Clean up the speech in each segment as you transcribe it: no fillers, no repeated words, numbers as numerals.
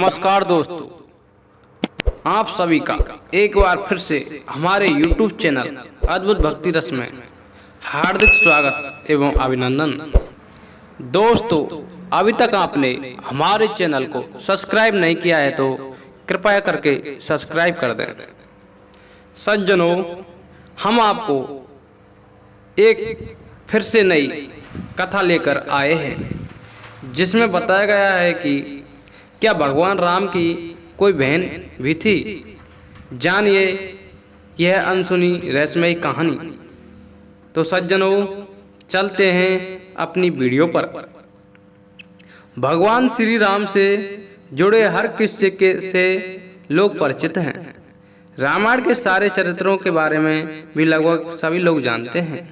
नमस्कार दोस्तों, आप सभी का एक बार फिर से हमारे YouTube चैनल अद्भुत भक्ति रस में हार्दिक स्वागत एवं अभिनंदन। दोस्तों, अभी तक आपने हमारे चैनल को सब्सक्राइब नहीं किया है तो कृपया करके सब्सक्राइब कर दें। सज्जनों, हम आपको एक फिर से नई कथा लेकर आए हैं जिसमें बताया गया है कि क्या भगवान राम की कोई बहन भी थी। जानिए यह अनसुनी रहस्यमयी कहानी। तो सज्जनों, चलते हैं अपनी वीडियो पर। भगवान श्री राम से जुड़े हर किस्से से लोग परिचित हैं। रामायण के सारे चरित्रों के बारे में भी लगभग सभी लोग जानते हैं।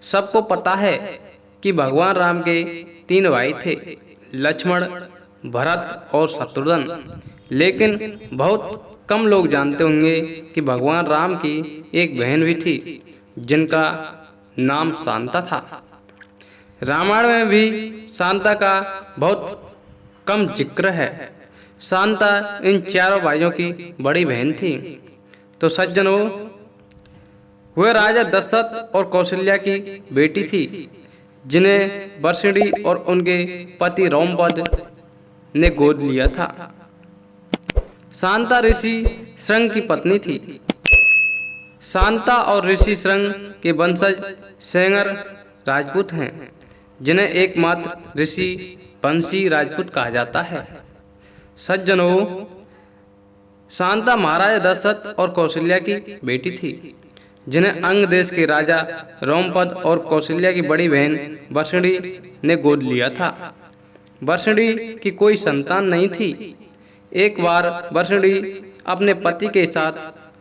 सबको पता है कि भगवान राम के 3 भाई थे, लक्ष्मण, भरत और शत्रुघ्न। लेकिन बहुत कम लोग जानते होंगे कि भगवान राम की एक बहन भी थी जिनका नाम शांता था। रामायण में भी शांता का बहुत कम जिक्र है। शांता इन चारों भाइयों की बड़ी बहन थी। तो सज्जनों, वह राजा दशरथ और कौशल्या की बेटी थी जिन्हें वर्षिणी और उनके पति रोमपद ने गोद लिया था। शांता ऋषि श्रृंग की पत्नी थी। शांता और ऋषि श्रृंग के वंशज सेंगर राजपूत हैं जिन्हें एकमात्र ऋषि वंशी राजपूत कहा जाता है। सज्जनों, शांता महाराजा दशरथ और कौशल्या की बेटी थी जिन्हें अंग देश के राजा रोमपद और कौशल्या की बड़ी बहन वर्षिणी ने गोद लिया था। वर्षिणी की कोई संतान नहीं थी। एक बार वर्षिणी अपने पति के साथ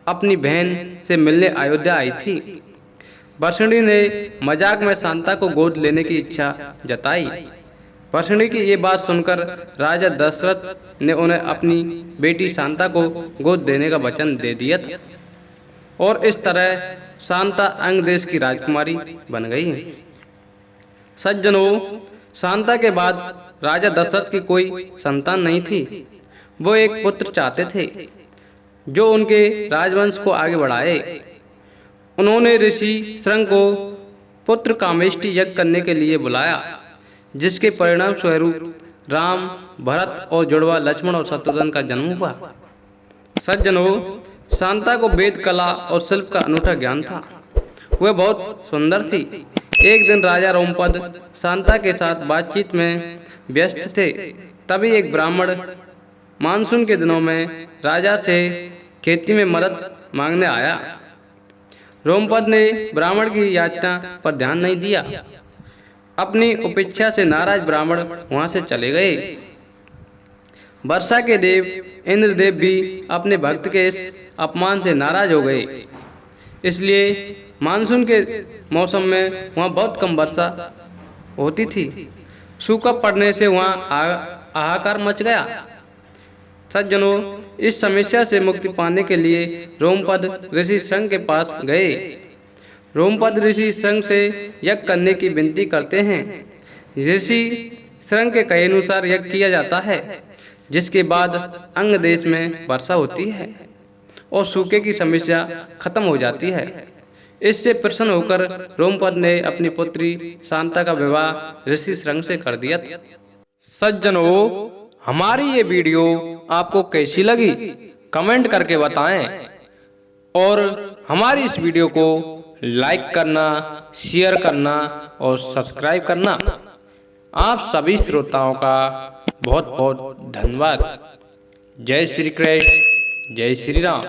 अपनी बहन से मिलने अयोध्या आई थी। वर्षिणी ने मजाक में शांता को गोद लेने की इच्छा जताई। वर्षिणी की ये बात सुनकर राजा दशरथ ने उन्हें अपनी बेटी शांता को गोद देने का वचन दे दिया था और इस तरह शांता अंग देश की राजकुमारी बन गई। सज्जनों, शांता के बाद राजा दशरथ की कोई संतान नहीं थी। वो एक पुत्र चाहते थे जो उनके राजवंश को आगे बढ़ाए। उन्होंने ऋषि श्रृंग को पुत्र कामेष्टि यज्ञ करने के लिए बुलाया, जिसके परिणाम स्वरूप राम, भरत और जुड़वा लक्ष्मण और शत्रुघ्न का जन्म हुआ। सज्जनों, शांता को वेद कला और शिल्प का अनूठा ज्ञान था। वह बहुत सुंदर थी। एक दिन राजा रोमपद शांता के साथ बातचीत में व्यस्त थे। तभी एक ब्राह्मण मानसून के दिनों में राजा से खेती में मदद मांगने आया। रोमपद ने ब्राह्मण की याचना पर ध्यान नहीं दिया। अपनी उपेक्षा से नाराज ब्राह्मण वहां से चले गए। वर्षा के देव इंद्रदेव भी अपने भक्त के इस अपमान से नाराज हो गए। इसलिए मानसून के मौसम में वहाँ बहुत कम वर्षा होती थी। सूखा पड़ने से वहाँ हाहाकार मच गया। सज्जनों, इस समस्या से मुक्ति पाने के लिए रोमपद ऋषि श्रृंग के पास गए। रोमपद ऋषि श्रृंग से यज्ञ करने की विनती करते हैं। ऋषि श्रृंग के कहे अनुसार यज्ञ किया जाता है, जिसके बाद अंग देश में वर्षा होती है और सूखे की समस्या खत्म हो जाती है। इससे प्रसन्न होकर रोमपद ने अपनी पुत्री शांता का विवाह ऋषि श्रृंग से कर दिया। सज्जनों, हमारी ये वीडियो आपको कैसी लगी कमेंट करके बताएं और हमारी इस वीडियो को लाइक करना, शेयर करना और सब्सक्राइब करना। आप सभी श्रोताओं का बहुत बहुत धन्यवाद। जय श्री कृष्ण, जय श्री राम।